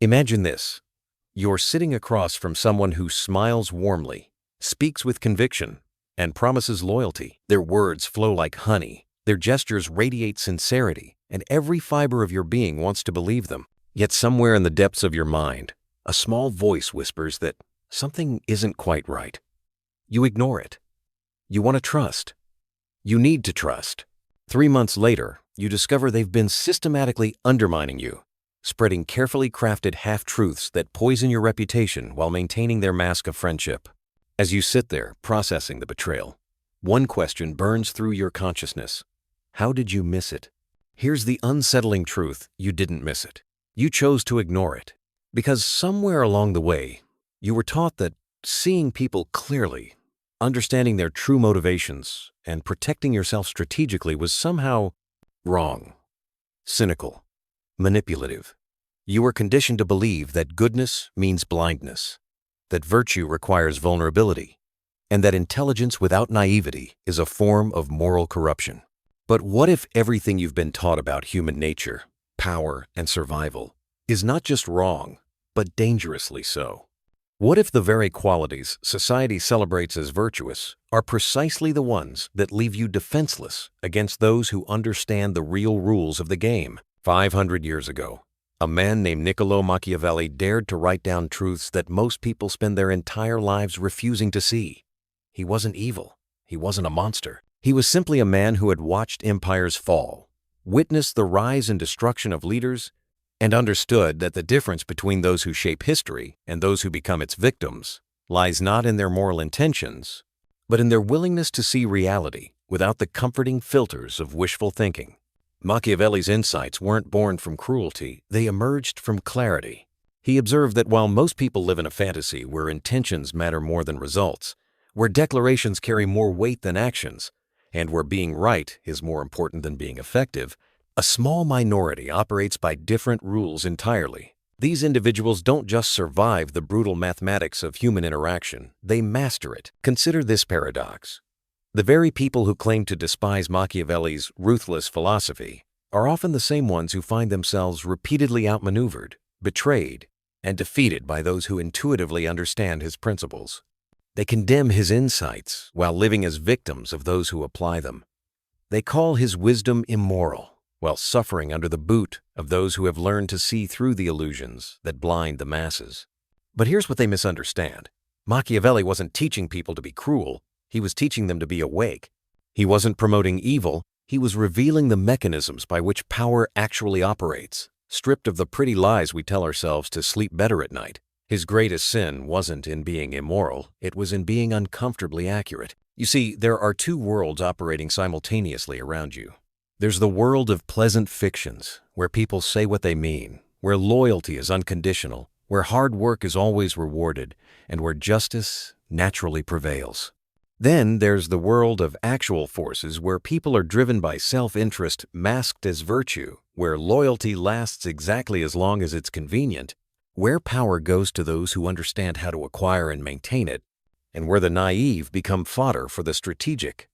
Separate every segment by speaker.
Speaker 1: Imagine this. You're sitting across from someone who smiles warmly, speaks with conviction, and promises loyalty. Their words flow like honey. Their gestures radiate sincerity, and every fiber of your being wants to believe them. Yet somewhere in the depths of your mind, a small voice whispers that something isn't quite right. You ignore it. You want to trust. You need to trust. 3 months later, you discover they've been systematically undermining you, spreading carefully crafted half-truths that poison your reputation while maintaining their mask of friendship. As you sit there processing the betrayal, one question burns through your consciousness. How did you miss it? Here's the unsettling truth: you didn't miss it. You chose to ignore it. Because somewhere along the way, you were taught that seeing people clearly, understanding their true motivations, and protecting yourself strategically was somehow wrong, cynical, manipulative. You were conditioned to believe that goodness means blindness, that virtue requires vulnerability, and that intelligence without naivety is a form of moral corruption. But what if everything you've been taught about human nature, power, and survival is not just wrong, but dangerously so? What if the very qualities society celebrates as virtuous are precisely the ones that leave you defenseless against those who understand the real rules of the game? 500 years ago, a man named Niccolò Machiavelli dared to write down truths that most people spend their entire lives refusing to see. He wasn't evil. He wasn't a monster. He was simply a man who had watched empires fall, witnessed the rise and destruction of leaders, and understood that the difference between those who shape history and those who become its victims lies not in their moral intentions, but in their willingness to see reality without the comforting filters of wishful thinking. Machiavelli's insights weren't born from cruelty, they emerged from clarity. He observed that while most people live in a fantasy where intentions matter more than results, where declarations carry more weight than actions, and where being right is more important than being effective, a small minority operates by different rules entirely. These individuals don't just survive the brutal mathematics of human interaction, they master it. Consider this paradox. The very people who claim to despise Machiavelli's ruthless philosophy are often the same ones who find themselves repeatedly outmaneuvered, betrayed, and defeated by those who intuitively understand his principles. They condemn his insights while living as victims of those who apply them. They call his wisdom immoral, while suffering under the boot of those who have learned to see through the illusions that blind the masses. But here's what they misunderstand. Machiavelli wasn't teaching people to be cruel, he was teaching them to be awake. He wasn't promoting evil, he was revealing the mechanisms by which power actually operates, stripped of the pretty lies we tell ourselves to sleep better at night. His greatest sin wasn't in being immoral, it was in being uncomfortably accurate. You see, there are two worlds operating simultaneously around you. There's the world of pleasant fictions, where people say what they mean, where loyalty is unconditional, where hard work is always rewarded, and where justice naturally prevails. Then there's the world of actual forces where people are driven by self-interest masked as virtue, where loyalty lasts exactly as long as it's convenient, where power goes to those who understand how to acquire and maintain it, and where the naive become fodder for the strategic.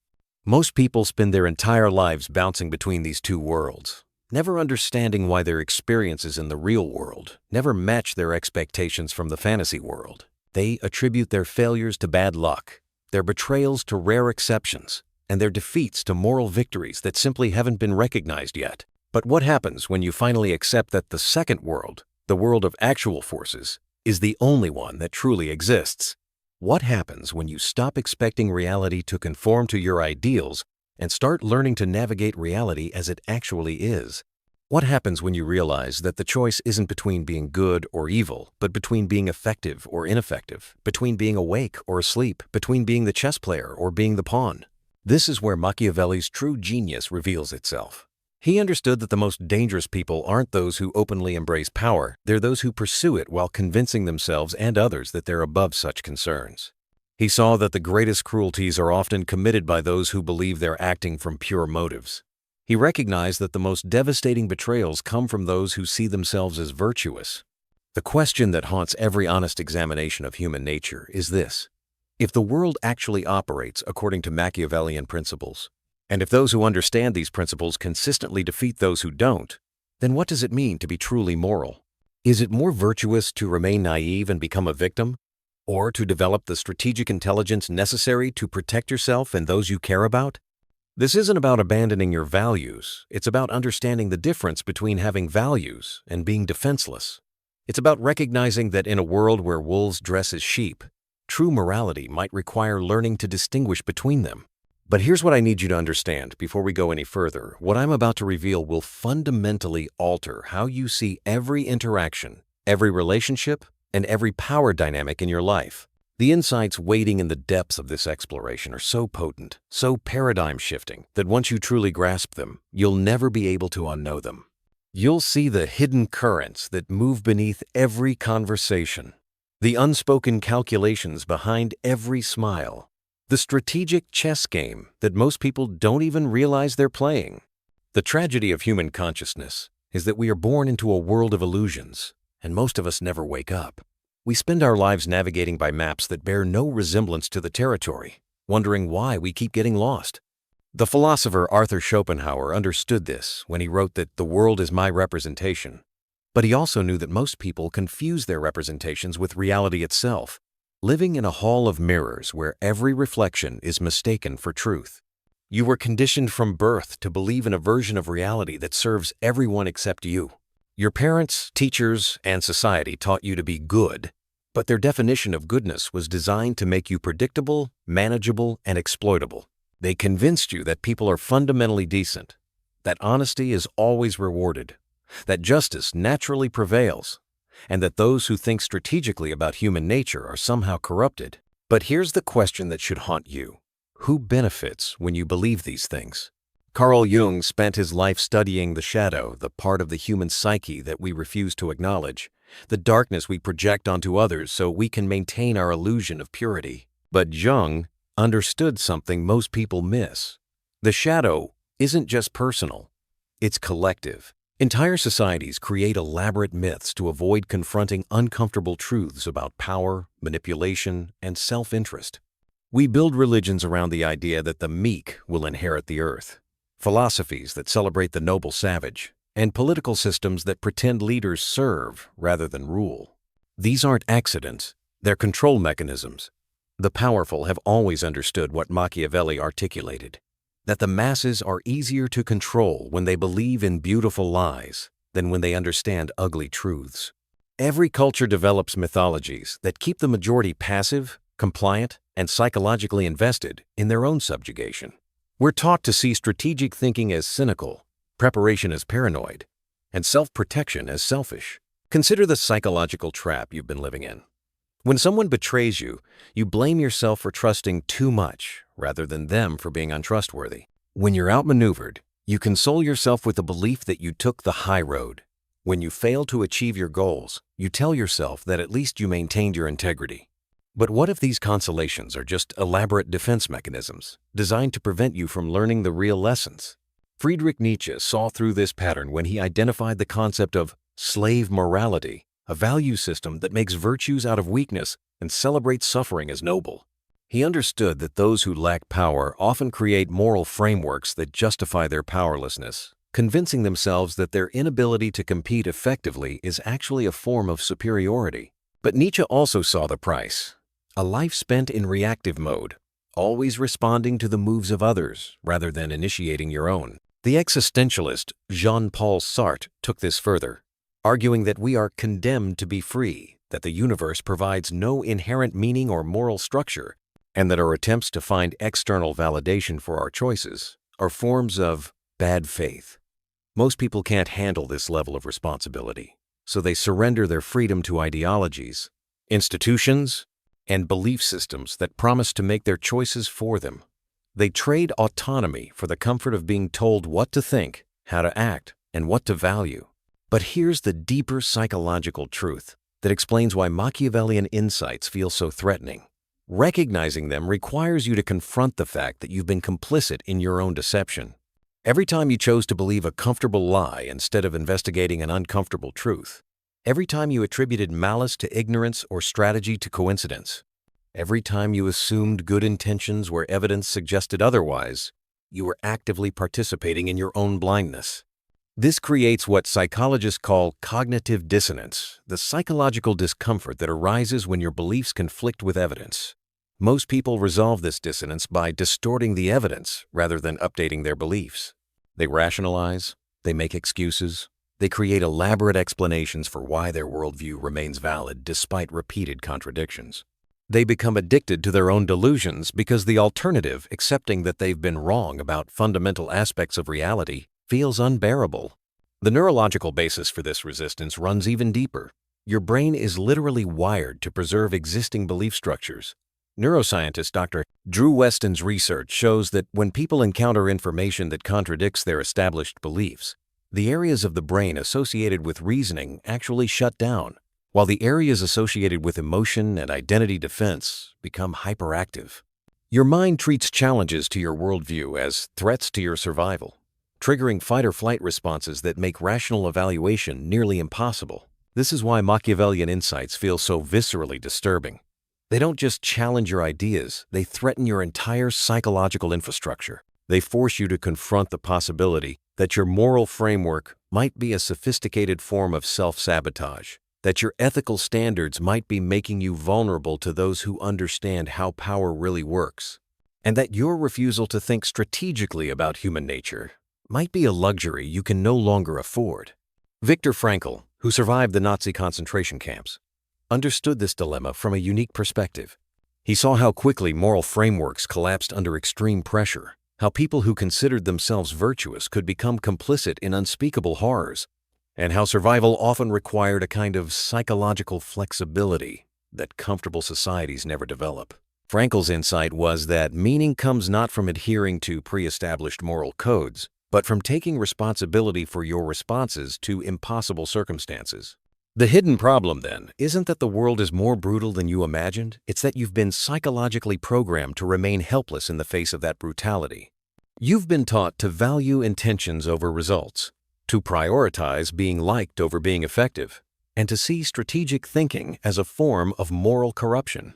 Speaker 1: Most people spend their entire lives bouncing between these two worlds, never understanding why their experiences in the real world never match their expectations from the fantasy world. They attribute their failures to bad luck, their betrayals to rare exceptions, and their defeats to moral victories that simply haven't been recognized yet. But what happens when you finally accept that the second world, the world of actual forces, is the only one that truly exists? What happens when you stop expecting reality to conform to your ideals and start learning to navigate reality as it actually is? What happens when you realize that the choice isn't between being good or evil, but between being effective or ineffective, between being awake or asleep, between being the chess player or being the pawn? This is where Machiavelli's true genius reveals itself. He understood that the most dangerous people aren't those who openly embrace power, they're those who pursue it while convincing themselves and others that they're above such concerns. He saw that the greatest cruelties are often committed by those who believe they're acting from pure motives. He recognized that the most devastating betrayals come from those who see themselves as virtuous. The question that haunts every honest examination of human nature is this: if the world actually operates according to Machiavellian principles, and if those who understand these principles consistently defeat those who don't, then what does it mean to be truly moral? Is it more virtuous to remain naive and become a victim, or to develop the strategic intelligence necessary to protect yourself and those you care about? This isn't about abandoning your values. It's about understanding the difference between having values and being defenseless. It's about recognizing that in a world where wolves dress as sheep, true morality might require learning to distinguish between them. But here's what I need you to understand before we go any further. What I'm about to reveal will fundamentally alter how you see every interaction, every relationship, and every power dynamic in your life. The insights waiting in the depths of this exploration are so potent, so paradigm-shifting, that once you truly grasp them, you'll never be able to unknow them. You'll see the hidden currents that move beneath every conversation, the unspoken calculations behind every smile, the strategic chess game that most people don't even realize they're playing. The tragedy of human consciousness is that we are born into a world of illusions, and most of us never wake up. We spend our lives navigating by maps that bear no resemblance to the territory, wondering why we keep getting lost. The philosopher Arthur Schopenhauer understood this when he wrote that the world is my representation. But he also knew that most people confuse their representations with reality itself, living in a hall of mirrors where every reflection is mistaken for truth. You were conditioned from birth to believe in a version of reality that serves everyone except you. Your parents, teachers, and society taught you to be good, but their definition of goodness was designed to make you predictable, manageable, and exploitable. They convinced you that people are fundamentally decent, that honesty is always rewarded, that justice naturally prevails, and that those who think strategically about human nature are somehow corrupted. But here's the question that should haunt you. Who benefits when you believe these things? Carl Jung spent his life studying the shadow, the part of the human psyche that we refuse to acknowledge, the darkness we project onto others so we can maintain our illusion of purity. But Jung understood something most people miss. The shadow isn't just personal, it's collective. Entire societies create elaborate myths to avoid confronting uncomfortable truths about power, manipulation, and self-interest. We build religions around the idea that the meek will inherit the earth, philosophies that celebrate the noble savage, and political systems that pretend leaders serve rather than rule. These aren't accidents, they're control mechanisms. The powerful have always understood what Machiavelli articulated, that the masses are easier to control when they believe in beautiful lies than when they understand ugly truths. Every culture develops mythologies that keep the majority passive, compliant, and psychologically invested in their own subjugation. We're taught to see strategic thinking as cynical, preparation as paranoid, and self-protection as selfish. Consider the psychological trap you've been living in. When someone betrays you, you blame yourself for trusting too much rather than them for being untrustworthy. When you're outmaneuvered, you console yourself with the belief that you took the high road. When you fail to achieve your goals, you tell yourself that at least you maintained your integrity. But what if these consolations are just elaborate defense mechanisms designed to prevent you from learning the real lessons? Friedrich Nietzsche saw through this pattern when he identified the concept of slave morality, a value system that makes virtues out of weakness and celebrates suffering as noble. He understood that those who lack power often create moral frameworks that justify their powerlessness, convincing themselves that their inability to compete effectively is actually a form of superiority. But Nietzsche also saw the price: a life spent in reactive mode, always responding to the moves of others rather than initiating your own. The existentialist Jean-Paul Sartre took this further, arguing that we are condemned to be free, that the universe provides no inherent meaning or moral structure, and that our attempts to find external validation for our choices are forms of bad faith. Most people can't handle this level of responsibility, so they surrender their freedom to ideologies, institutions, and belief systems that promise to make their choices for them. They trade autonomy for the comfort of being told what to think, how to act, and what to value. But here's the deeper psychological truth that explains why Machiavellian insights feel so threatening. Recognizing them requires you to confront the fact that you've been complicit in your own deception. Every time you chose to believe a comfortable lie instead of investigating an uncomfortable truth, every time you attributed malice to ignorance or strategy to coincidence, every time you assumed good intentions where evidence suggested otherwise, you were actively participating in your own blindness. This creates what psychologists call cognitive dissonance, the psychological discomfort that arises when your beliefs conflict with evidence. Most people resolve this dissonance by distorting the evidence rather than updating their beliefs. They rationalize, they make excuses, they create elaborate explanations for why their worldview remains valid despite repeated contradictions. They become addicted to their own delusions because the alternative, accepting that they've been wrong about fundamental aspects of reality, feels unbearable. The neurological basis for this resistance runs even deeper. Your brain is literally wired to preserve existing belief structures. Neuroscientist Dr. Drew Weston's research shows that when people encounter information that contradicts their established beliefs, the areas of the brain associated with reasoning actually shut down, while the areas associated with emotion and identity defense become hyperactive. Your mind treats challenges to your worldview as threats to your survival, triggering fight-or-flight responses that make rational evaluation nearly impossible. This is why Machiavellian insights feel so viscerally disturbing. They don't just challenge your ideas, they threaten your entire psychological infrastructure. They force you to confront the possibility that your moral framework might be a sophisticated form of self-sabotage, that your ethical standards might be making you vulnerable to those who understand how power really works, and that your refusal to think strategically about human nature might be a luxury you can no longer afford. Viktor Frankl, who survived the Nazi concentration camps, understood this dilemma from a unique perspective. He saw how quickly moral frameworks collapsed under extreme pressure, how people who considered themselves virtuous could become complicit in unspeakable horrors, and how survival often required a kind of psychological flexibility that comfortable societies never develop. Frankl's insight was that meaning comes not from adhering to pre-established moral codes, but from taking responsibility for your responses to impossible circumstances. The hidden problem, then, isn't that the world is more brutal than you imagined, it's that you've been psychologically programmed to remain helpless in the face of that brutality. You've been taught to value intentions over results, to prioritize being liked over being effective, and to see strategic thinking as a form of moral corruption.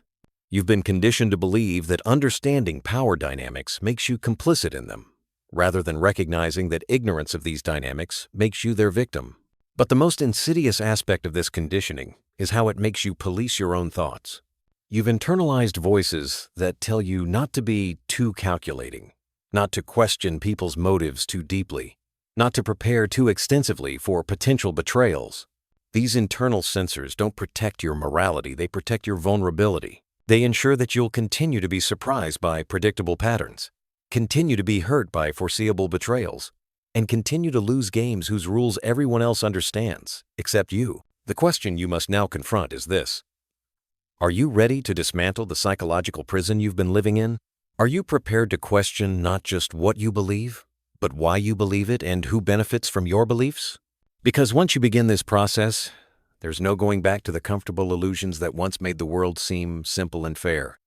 Speaker 1: You've been conditioned to believe that understanding power dynamics makes you complicit in them, rather than recognizing that ignorance of these dynamics makes you their victim. But the most insidious aspect of this conditioning is how it makes you police your own thoughts. You've internalized voices that tell you not to be too calculating, not to question people's motives too deeply, not to prepare too extensively for potential betrayals. These internal censors don't protect your morality, they protect your vulnerability. They ensure that you'll continue to be surprised by predictable patterns, continue to be hurt by foreseeable betrayals, and continue to lose games whose rules everyone else understands, except you. The question you must now confront is this: are you ready to dismantle the psychological prison you've been living in? Are you prepared to question not just what you believe, but why you believe it and who benefits from your beliefs? Because once you begin this process, there's no going back to the comfortable illusions that once made the world seem simple and fair.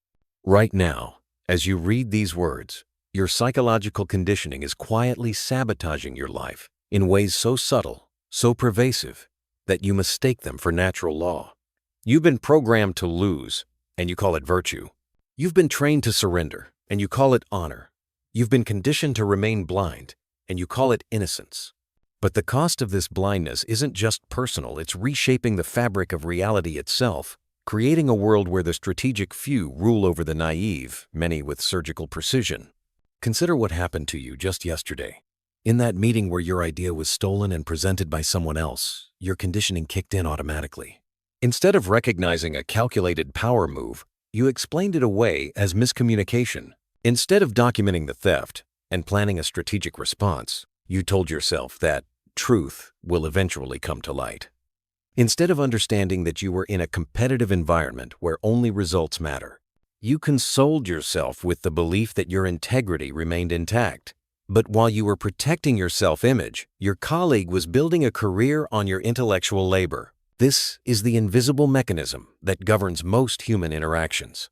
Speaker 1: Right now, as you read these words, your psychological conditioning is quietly sabotaging your life in ways so subtle, so pervasive, that you mistake them for natural law. You've been programmed to lose, and you call it virtue. You've been trained to surrender, and you call it honor. You've been conditioned to remain blind, and you call it innocence. But the cost of this blindness isn't just personal, it's reshaping the fabric of reality itself, creating a world where the strategic few rule over the naive, many with surgical precision. Consider what happened to you just yesterday. In that meeting where your idea was stolen and presented by someone else, your conditioning kicked in automatically. Instead of recognizing a calculated power move, you explained it away as miscommunication. Instead of documenting the theft and planning a strategic response, you told yourself that truth will eventually come to light. Instead of understanding that you were in a competitive environment where only results matter, you consoled yourself with the belief that your integrity remained intact. But while you were protecting your self-image, your colleague was building a career on your intellectual labor. This is the invisible mechanism that governs most human interactions.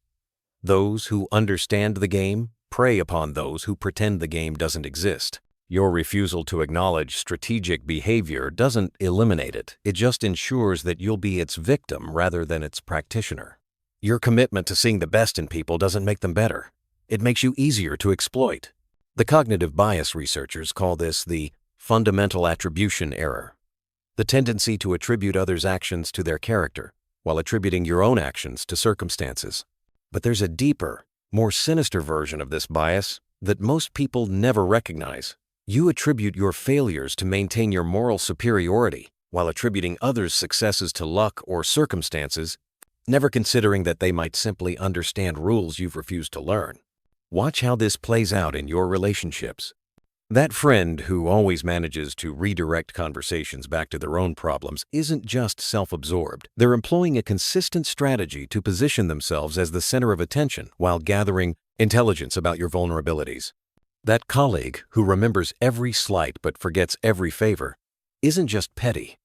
Speaker 1: Those who understand the game prey upon those who pretend the game doesn't exist. Your refusal to acknowledge strategic behavior doesn't eliminate it. It just ensures that you'll be its victim rather than its practitioner. Your commitment to seeing the best in people doesn't make them better. It makes you easier to exploit. The cognitive bias researchers call this the Fundamental attribution error. The tendency to attribute others' actions to their character, while attributing your own actions to circumstances. But there's a deeper, more sinister version of this bias that most people never recognize. You attribute your failures to maintain your moral superiority, while attributing others' successes to luck or circumstances, never considering that they might simply understand rules you've refused to learn. Watch how this plays out in your relationships. That friend who always manages to redirect conversations back to their own problems isn't just self-absorbed. They're employing a consistent strategy to position themselves as the center of attention while gathering intelligence about your vulnerabilities. That colleague who remembers every slight but forgets every favor isn't just petty.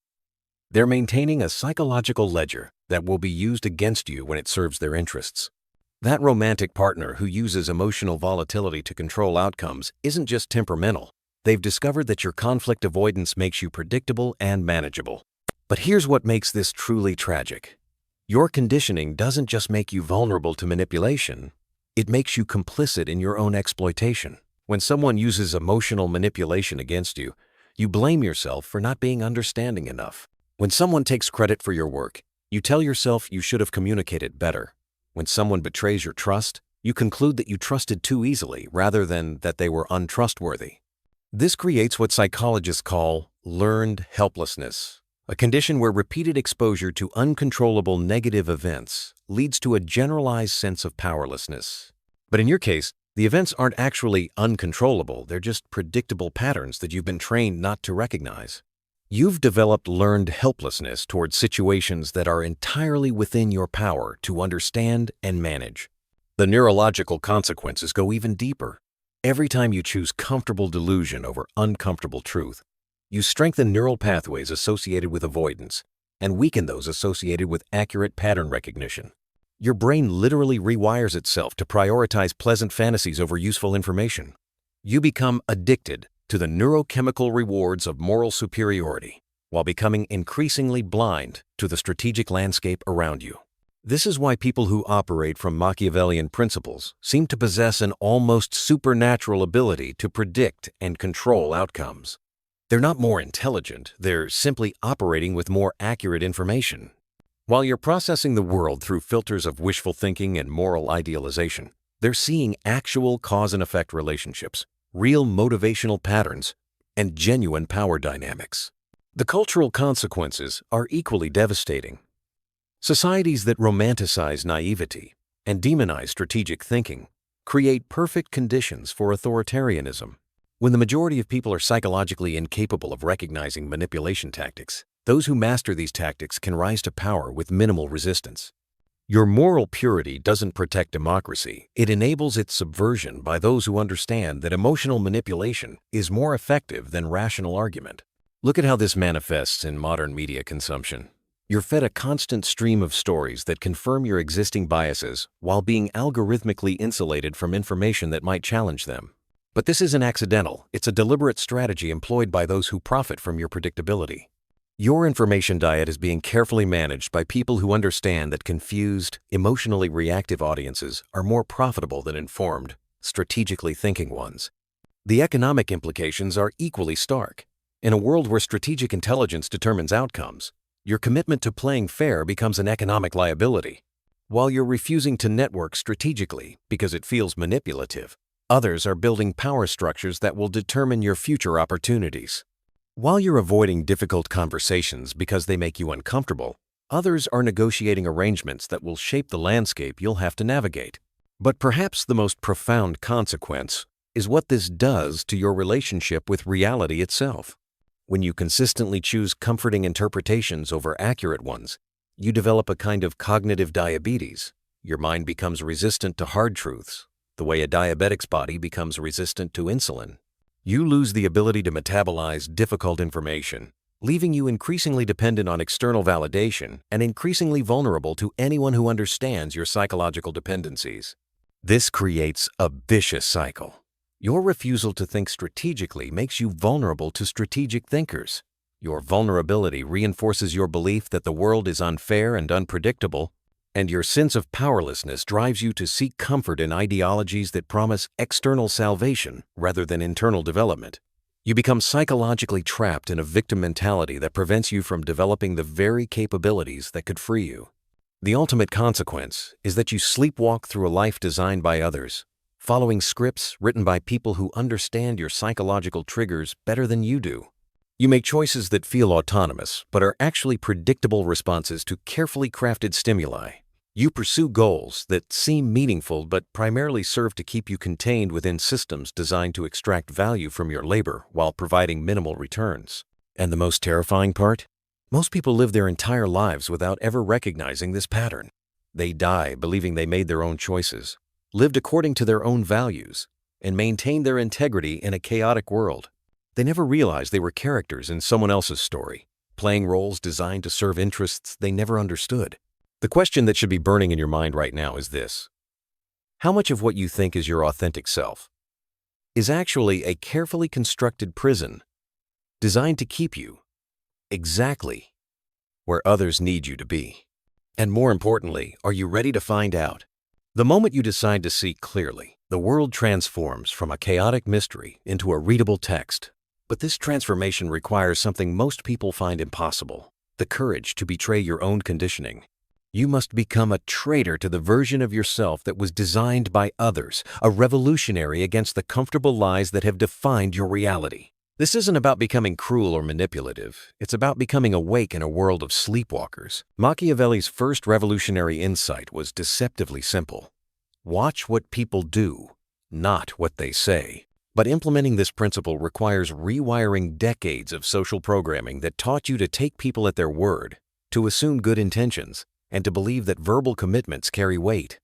Speaker 1: They're maintaining a psychological ledger that will be used against you when it serves their interests. That romantic partner who uses emotional volatility to control outcomes isn't just temperamental. They've discovered that your conflict avoidance makes you predictable and manageable. But here's what makes this truly tragic. Your conditioning doesn't just make you vulnerable to manipulation, it makes you complicit in your own exploitation. When someone uses emotional manipulation against you, you blame yourself for not being understanding enough. When someone takes credit for your work, you tell yourself you should have communicated better. When someone betrays your trust, you conclude that you trusted too easily rather than that they were untrustworthy. This creates what psychologists call learned helplessness, a condition where repeated exposure to uncontrollable negative events leads to a generalized sense of powerlessness. But in your case, the events aren't actually uncontrollable, they're just predictable patterns that you've been trained not to recognize. You've developed learned helplessness towards situations that are entirely within your power to understand and manage. The neurological consequences go even deeper. Every time you choose comfortable delusion over uncomfortable truth, you strengthen neural pathways associated with avoidance and weaken those associated with accurate pattern recognition. Your brain literally rewires itself to prioritize pleasant fantasies over useful information. You become addicted to the neurochemical rewards of moral superiority, while becoming increasingly blind to the strategic landscape around you. This is why people who operate from Machiavellian principles seem to possess an almost supernatural ability to predict and control outcomes. They're not more intelligent, they're simply operating with more accurate information. While you're processing the world through filters of wishful thinking and moral idealization, they're seeing actual cause and effect relationships, real motivational patterns, and genuine power dynamics. The cultural consequences are equally devastating. Societies that romanticize naivety and demonize strategic thinking create perfect conditions for authoritarianism. When the majority of people are psychologically incapable of recognizing manipulation tactics, those who master these tactics can rise to power with minimal resistance. Your moral purity doesn't protect democracy, it enables its subversion by those who understand that emotional manipulation is more effective than rational argument. Look at how this manifests in modern media consumption. You're fed a constant stream of stories that confirm your existing biases while being algorithmically insulated from information that might challenge them. But this isn't accidental, it's a deliberate strategy employed by those who profit from your predictability. Your information diet is being carefully managed by people who understand that confused, emotionally reactive audiences are more profitable than informed, strategically thinking ones. The economic implications are equally stark. In a world where strategic intelligence determines outcomes, your commitment to playing fair becomes an economic liability. While you're refusing to network strategically because it feels manipulative, others are building power structures that will determine your future opportunities. While you're avoiding difficult conversations because they make you uncomfortable, others are negotiating arrangements that will shape the landscape you'll have to navigate. But perhaps the most profound consequence is what this does to your relationship with reality itself. When you consistently choose comforting interpretations over accurate ones, you develop a kind of cognitive diabetes. Your mind becomes resistant to hard truths, the way a diabetic's body becomes resistant to insulin. You lose the ability to metabolize difficult information, leaving you increasingly dependent on external validation and increasingly vulnerable to anyone who understands your psychological dependencies. This creates a vicious cycle. Your refusal to think strategically makes you vulnerable to strategic thinkers. Your vulnerability reinforces your belief that the world is unfair and unpredictable, and your sense of powerlessness drives you to seek comfort in ideologies that promise external salvation rather than internal development. You become psychologically trapped in a victim mentality that prevents you from developing the very capabilities that could free you. The ultimate consequence is that you sleepwalk through a life designed by others, following scripts written by people who understand your psychological triggers better than you do. You make choices that feel autonomous, but are actually predictable responses to carefully crafted stimuli. You pursue goals that seem meaningful but primarily serve to keep you contained within systems designed to extract value from your labor while providing minimal returns. And the most terrifying part? Most people live their entire lives without ever recognizing this pattern. They die believing they made their own choices, lived according to their own values, and maintained their integrity in a chaotic world. They never realized they were characters in someone else's story, playing roles designed to serve interests they never understood. The question that should be burning in your mind right now is this: how much of what you think is your authentic self is actually a carefully constructed prison designed to keep you exactly where others need you to be? And more importantly, are you ready to find out? The moment you decide to see clearly, the world transforms from a chaotic mystery into a readable text. But this transformation requires something most people find impossible: the courage to betray your own conditioning. You must become a traitor to the version of yourself that was designed by others, a revolutionary against the comfortable lies that have defined your reality. This isn't about becoming cruel or manipulative. It's about becoming awake in a world of sleepwalkers. Machiavelli's first revolutionary insight was deceptively simple: watch what people do, not what they say. But implementing this principle requires rewiring decades of social programming that taught you to take people at their word, to assume good intentions, and to believe that verbal commitments carry weight.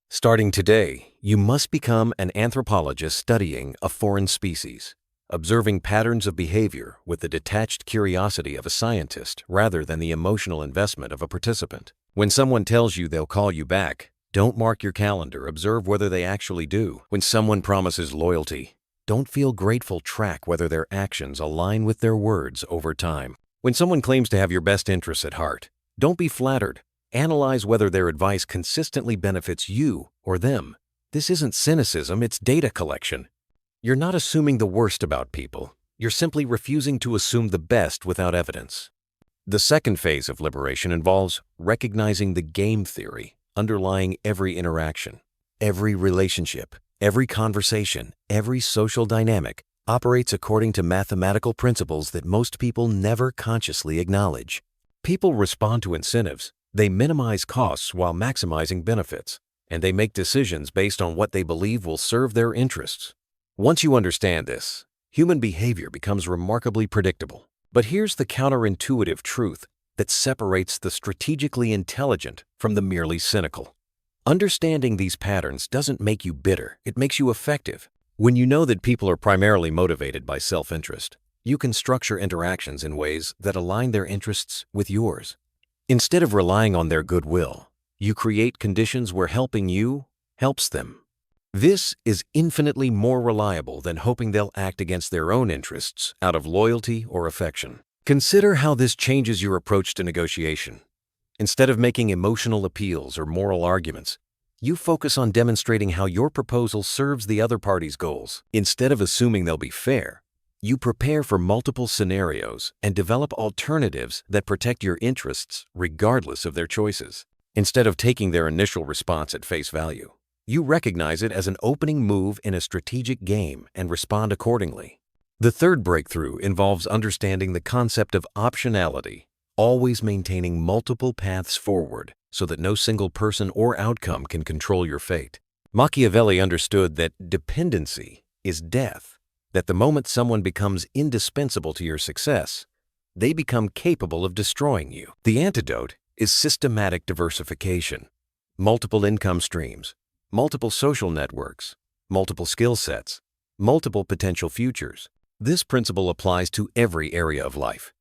Speaker 1: Starting today, you must become an anthropologist studying a foreign species, observing patterns of behavior with the detached curiosity of a scientist rather than the emotional investment of a participant. When someone tells you they'll call you back, don't mark your calendar, observe whether they actually do. When someone promises loyalty, don't feel grateful, track whether their actions align with their words over time. When someone claims to have your best interests at heart, don't be flattered. Analyze whether their advice consistently benefits you or them. This isn't cynicism, it's data collection. You're not assuming the worst about people. You're simply refusing to assume the best without evidence. The second phase of liberation involves recognizing the game theory underlying every interaction. Every relationship, every conversation, every social dynamic operates according to mathematical principles that most people never consciously acknowledge. People respond to incentives. They minimize costs while maximizing benefits, and they make decisions based on what they believe will serve their interests. Once you understand this, human behavior becomes remarkably predictable. But here's the counterintuitive truth that separates the strategically intelligent from the merely cynical. Understanding these patterns doesn't make you bitter, it makes you effective. When you know that people are primarily motivated by self-interest, you can structure interactions in ways that align their interests with yours. Instead of relying on their goodwill, you create conditions where helping you helps them. This is infinitely more reliable than hoping they'll act against their own interests out of loyalty or affection. Consider how this changes your approach to negotiation. Instead of making emotional appeals or moral arguments, you focus on demonstrating how your proposal serves the other party's goals. Instead of assuming they'll be fair, you prepare for multiple scenarios and develop alternatives that protect your interests regardless of their choices. Instead of taking their initial response at face value, you recognize it as an opening move in a strategic game and respond accordingly. The third breakthrough involves understanding the concept of optionality, always maintaining multiple paths forward so that no single person or outcome can control your fate. Machiavelli understood that dependency is death, that the moment someone becomes indispensable to your success, they become capable of destroying you. The antidote is systematic diversification. Multiple income streams, multiple social networks, multiple skill sets, multiple potential futures. This principle applies to every area of life.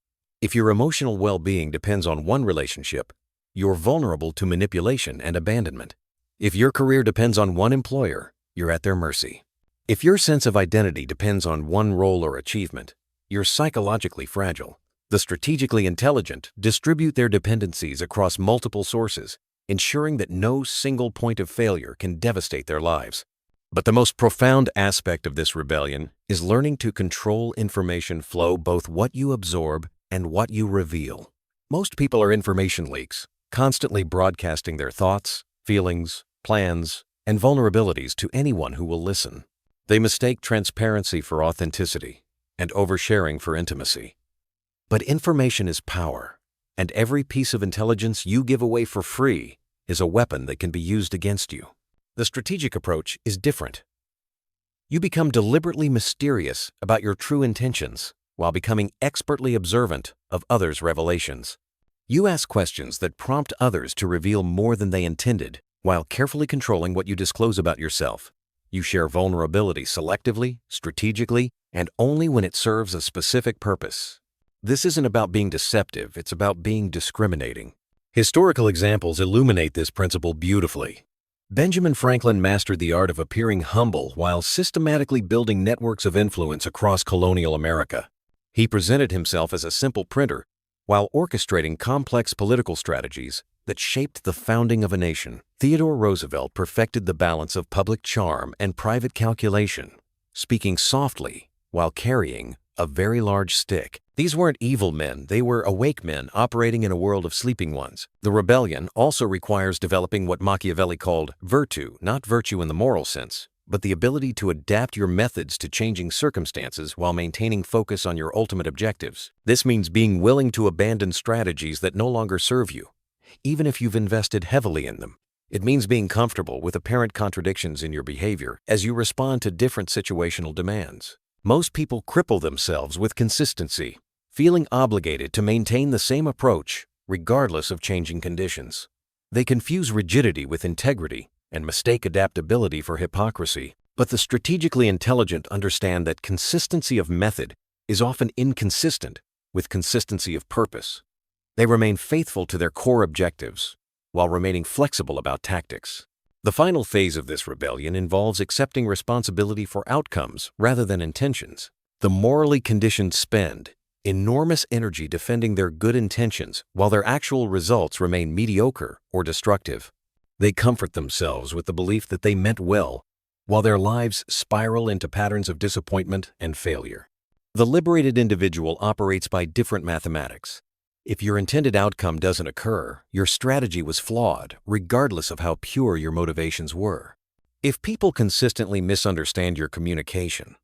Speaker 1: If your emotional well-being depends on one relationship, you're vulnerable to manipulation and abandonment. If your career depends on one employer, you're at their mercy. If your sense of identity depends on one role or achievement, you're psychologically fragile. The strategically intelligent distribute their dependencies across multiple sources, ensuring that no single point of failure can devastate their lives. But the most profound aspect of this rebellion is learning to control information flow, both what you absorb and what you reveal. Most people are information leaks, constantly broadcasting their thoughts, feelings, plans, and vulnerabilities to anyone who will listen. They mistake transparency for authenticity and oversharing for intimacy. But information is power, and every piece of intelligence you give away for free is a weapon that can be used against you. The strategic approach is different. You become deliberately mysterious about your true intentions while becoming expertly observant of others' revelations. You ask questions that prompt others to reveal more than they intended, while carefully controlling what you disclose about yourself. You share vulnerability selectively, strategically, and only when it serves a specific purpose. This isn't about being deceptive, it's about being discriminating. Historical examples illuminate this principle beautifully. Benjamin Franklin mastered the art of appearing humble while systematically building networks of influence across colonial America. He presented himself as a simple printer while orchestrating complex political strategies that shaped the founding of a nation. Theodore Roosevelt perfected the balance of public charm and private calculation, speaking softly while carrying a very large stick. These weren't evil men, they were awake men operating in a world of sleeping ones. The rebellion also requires developing what Machiavelli called virtue, not virtue in the moral sense, but the ability to adapt your methods to changing circumstances while maintaining focus on your ultimate objectives. This means being willing to abandon strategies that no longer serve you, even if you've invested heavily in them. It means being comfortable with apparent contradictions in your behavior as you respond to different situational demands. Most people cripple themselves with consistency, feeling obligated to maintain the same approach regardless of changing conditions. They confuse rigidity with integrity and mistake adaptability for hypocrisy. But the strategically intelligent understand that consistency of method is often inconsistent with consistency of purpose. They remain faithful to their core objectives while remaining flexible about tactics. The final phase of this rebellion involves accepting responsibility for outcomes rather than intentions. The morally conditioned spend enormous energy defending their good intentions while their actual results remain mediocre or destructive. They comfort themselves with the belief that they meant well, while their lives spiral into patterns of disappointment and failure. The liberated individual operates by different mathematics. If your intended outcome doesn't occur, your strategy was flawed, regardless of how pure your motivations were. If people consistently misunderstand your communication,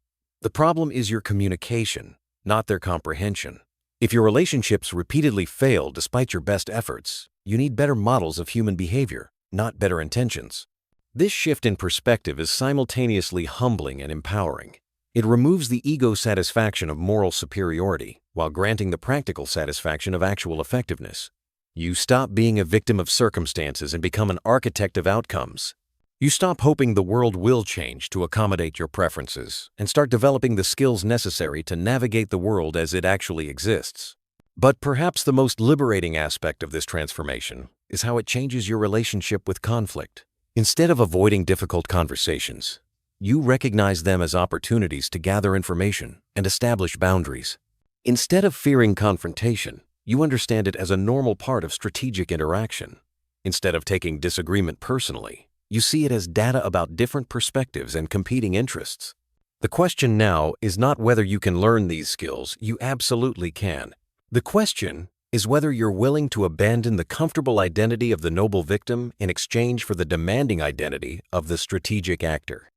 Speaker 1: the problem is your communication, not their comprehension. If your relationships repeatedly fail despite your best efforts, you need better models of human behavior, not better intentions. This shift in perspective is simultaneously humbling and empowering. It removes the ego satisfaction of moral superiority while granting the practical satisfaction of actual effectiveness. You stop being a victim of circumstances and become an architect of outcomes. You stop hoping the world will change to accommodate your preferences and start developing the skills necessary to navigate the world as it actually exists. But perhaps the most liberating aspect of this transformation is how it changes your relationship with conflict. Instead of avoiding difficult conversations, you recognize them as opportunities to gather information and establish boundaries. Instead of fearing confrontation, you understand it as a normal part of strategic interaction. Instead of taking disagreement personally, you see it as data about different perspectives and competing interests. The question now is not whether you can learn these skills, you absolutely can. The question is whether you're willing to abandon the comfortable identity of the noble victim in exchange for the demanding identity of the strategic actor.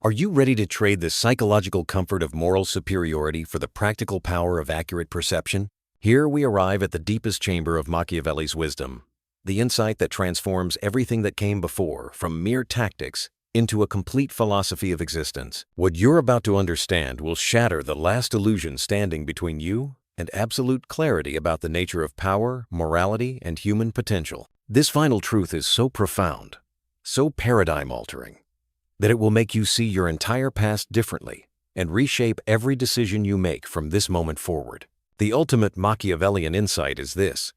Speaker 1: Are you ready to trade the psychological comfort of moral superiority for the practical power of accurate perception? Here we arrive at the deepest chamber of Machiavelli's wisdom, the insight that transforms everything that came before from mere tactics into a complete philosophy of existence. What you're about to understand will shatter the last illusion standing between you and absolute clarity about the nature of power, morality, and human potential. This final truth is so profound, so paradigm-altering, that it will make you see your entire past differently and reshape every decision you make from this moment forward. The ultimate Machiavellian insight is this: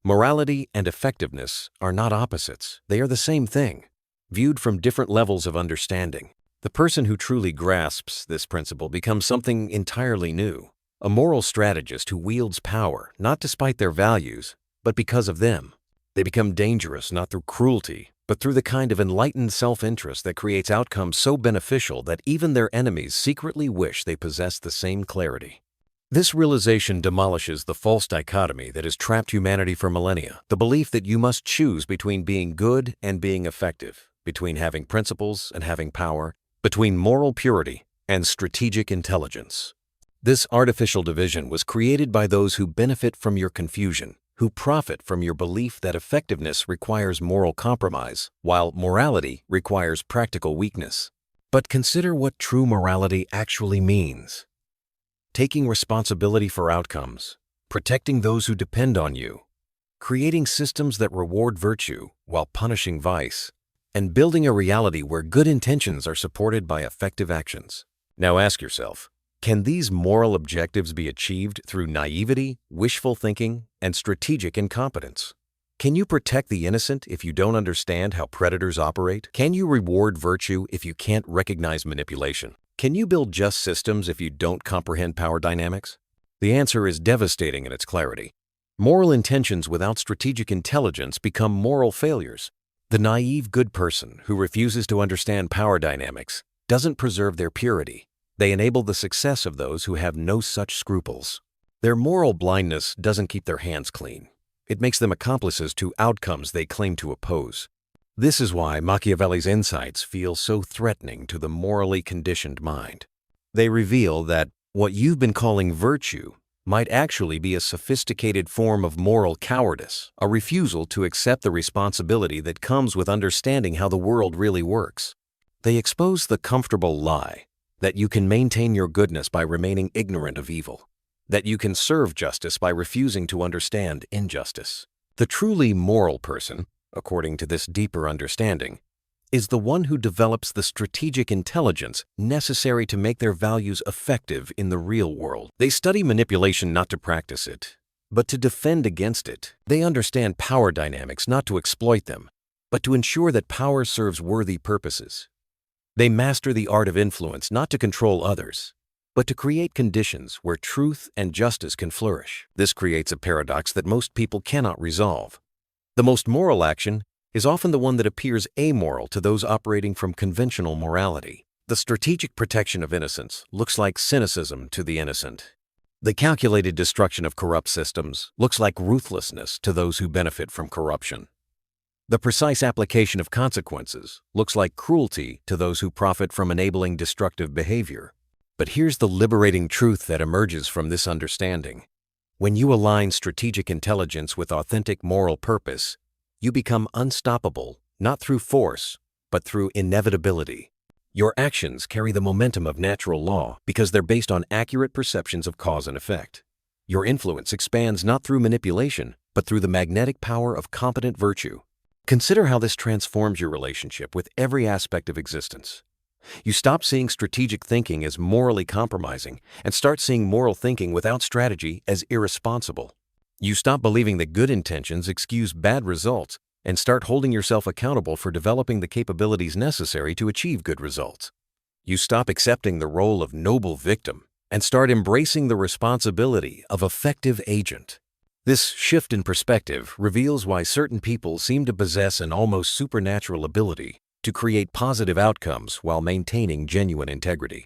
Speaker 1: morality and effectiveness are not opposites. They are the same thing, viewed from different levels of understanding. The person who truly grasps this principle becomes something entirely new, a moral strategist who wields power not despite their values, but because of them. They become dangerous not through cruelty, but through the kind of enlightened self-interest that creates outcomes so beneficial that even their enemies secretly wish they possessed the same clarity. This realization demolishes the false dichotomy that has trapped humanity for millennia, the belief that you must choose between being good and being effective, between having principles and having power, between moral purity and strategic intelligence. This artificial division was created by those who benefit from your confusion, who profit from your belief that effectiveness requires moral compromise, while morality requires practical weakness. But consider what true morality actually means. Taking responsibility for outcomes, protecting those who depend on you, creating systems that reward virtue while punishing vice, and building a reality where good intentions are supported by effective actions. Now ask yourself, can these moral objectives be achieved through naivety, wishful thinking, and strategic incompetence? Can you protect the innocent if you don't understand how predators operate? Can you reward virtue if you can't recognize manipulation? Can you build just systems if you don't comprehend power dynamics? The answer is devastating in its clarity. Moral intentions without strategic intelligence become moral failures. The naive good person who refuses to understand power dynamics doesn't preserve their purity. They enable the success of those who have no such scruples. Their moral blindness doesn't keep their hands clean. It makes them accomplices to outcomes they claim to oppose. This is why Machiavelli's insights feel so threatening to the morally conditioned mind. They reveal that what you've been calling virtue might actually be a sophisticated form of moral cowardice, a refusal to accept the responsibility that comes with understanding how the world really works. They expose the comfortable lie that you can maintain your goodness by remaining ignorant of evil, that you can serve justice by refusing to understand injustice. The truly moral person, according to this deeper understanding, is the one who develops the strategic intelligence necessary to make their values effective in the real world. They study manipulation not to practice it, but to defend against it. They understand power dynamics not to exploit them, but to ensure that power serves worthy purposes. They master the art of influence not to control others, but to create conditions where truth and justice can flourish. This creates a paradox that most people cannot resolve. The most moral action is often the one that appears amoral to those operating from conventional morality. The strategic protection of innocence looks like cynicism to the innocent. The calculated destruction of corrupt systems looks like ruthlessness to those who benefit from corruption. The precise application of consequences looks like cruelty to those who profit from enabling destructive behavior. But here's the liberating truth that emerges from this understanding. When you align strategic intelligence with authentic moral purpose, you become unstoppable, not through force, but through inevitability. Your actions carry the momentum of natural law because they're based on accurate perceptions of cause and effect. Your influence expands not through manipulation, but through the magnetic power of competent virtue. Consider how this transforms your relationship with every aspect of existence. You stop seeing strategic thinking as morally compromising and start seeing moral thinking without strategy as irresponsible. You stop believing that good intentions excuse bad results and start holding yourself accountable for developing the capabilities necessary to achieve good results. You stop accepting the role of noble victim and start embracing the responsibility of effective agent. This shift in perspective reveals why certain people seem to possess an almost supernatural ability to create positive outcomes while maintaining genuine integrity.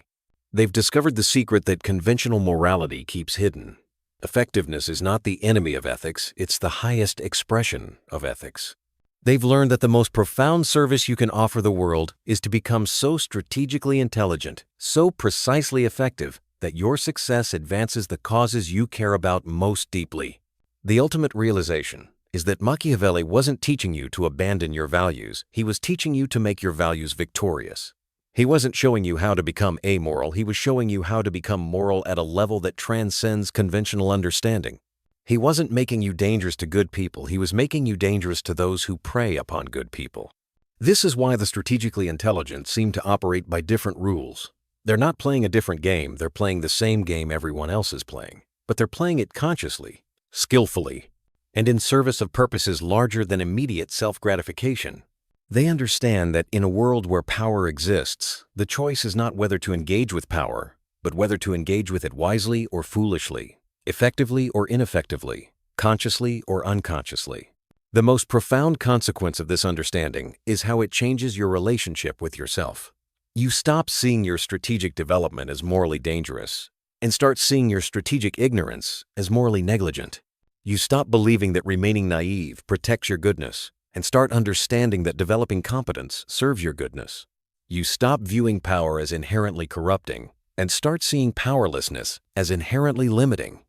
Speaker 1: They've discovered the secret that conventional morality keeps hidden. Effectiveness is not the enemy of ethics, it's the highest expression of ethics. They've learned that the most profound service you can offer the world is to become so strategically intelligent, so precisely effective, that your success advances the causes you care about most deeply. The ultimate realization is that Machiavelli wasn't teaching you to abandon your values, he was teaching you to make your values victorious. He wasn't showing you how to become amoral, he was showing you how to become moral at a level that transcends conventional understanding. He wasn't making you dangerous to good people, he was making you dangerous to those who prey upon good people. This is why the strategically intelligent seem to operate by different rules. They're not playing a different game, they're playing the same game everyone else is playing, but they're playing it consciously, skillfully, and in service of purposes larger than immediate self-gratification. They understand that in a world where power exists, the choice is not whether to engage with power, but whether to engage with it wisely or foolishly, effectively or ineffectively, consciously or unconsciously. The most profound consequence of this understanding is how it changes your relationship with yourself. You stop seeing your strategic development as morally dangerous and start seeing your strategic ignorance as morally negligent. You stop believing that remaining naive protects your goodness and start understanding that developing competence serves your goodness. You stop viewing power as inherently corrupting and start seeing powerlessness as inherently limiting.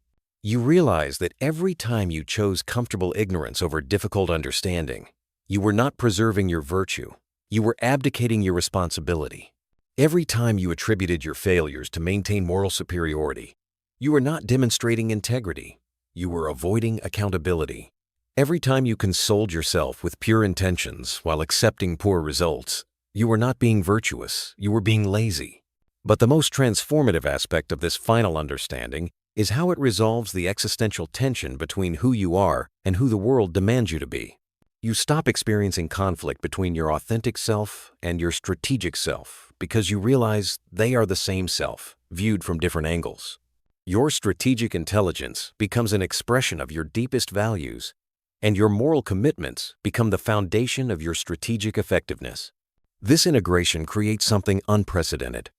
Speaker 1: You realize that every time you chose comfortable ignorance over difficult understanding, you were not preserving your virtue. You were abdicating your responsibility. Every time you attributed your failures to maintain moral superiority, you were not demonstrating integrity. You were avoiding accountability. Every time you consoled yourself with pure intentions while accepting poor results, you were not being virtuous, you were being lazy. But the most transformative aspect of this final understanding is how it resolves the existential tension between who you are and who the world demands you to be. You stop experiencing conflict between your authentic self and your strategic self because you realize they are the same self, viewed from different angles. Your strategic intelligence becomes an expression of your deepest values, and your moral commitments become the foundation of your strategic effectiveness. This integration creates something unprecedented.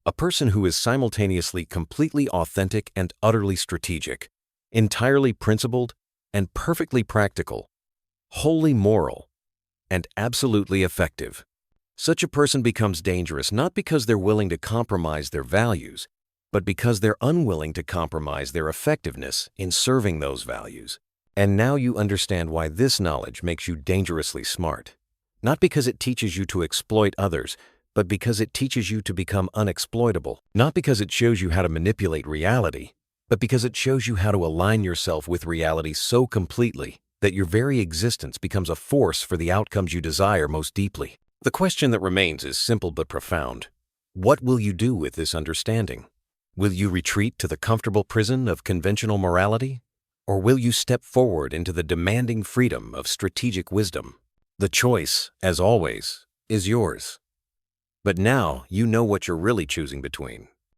Speaker 1: A person who is simultaneously completely authentic and utterly strategic, entirely principled and perfectly practical, wholly moral, and absolutely effective. Such a person becomes dangerous not because they're willing to compromise their values, but because they're unwilling to compromise their effectiveness in serving those values. And now you understand why this knowledge makes you dangerously smart. Not because it teaches you to exploit others, but because it teaches you to become unexploitable. Not because it shows you how to manipulate reality, but because it shows you how to align yourself with reality so completely that your very existence becomes a force for the outcomes you desire most deeply. The question that remains is simple but profound. What will you do with this understanding? Will you retreat to the comfortable prison of conventional morality? Or will you step forward into the demanding freedom of strategic wisdom? The choice, as always, is yours. But now you know what you're really choosing between.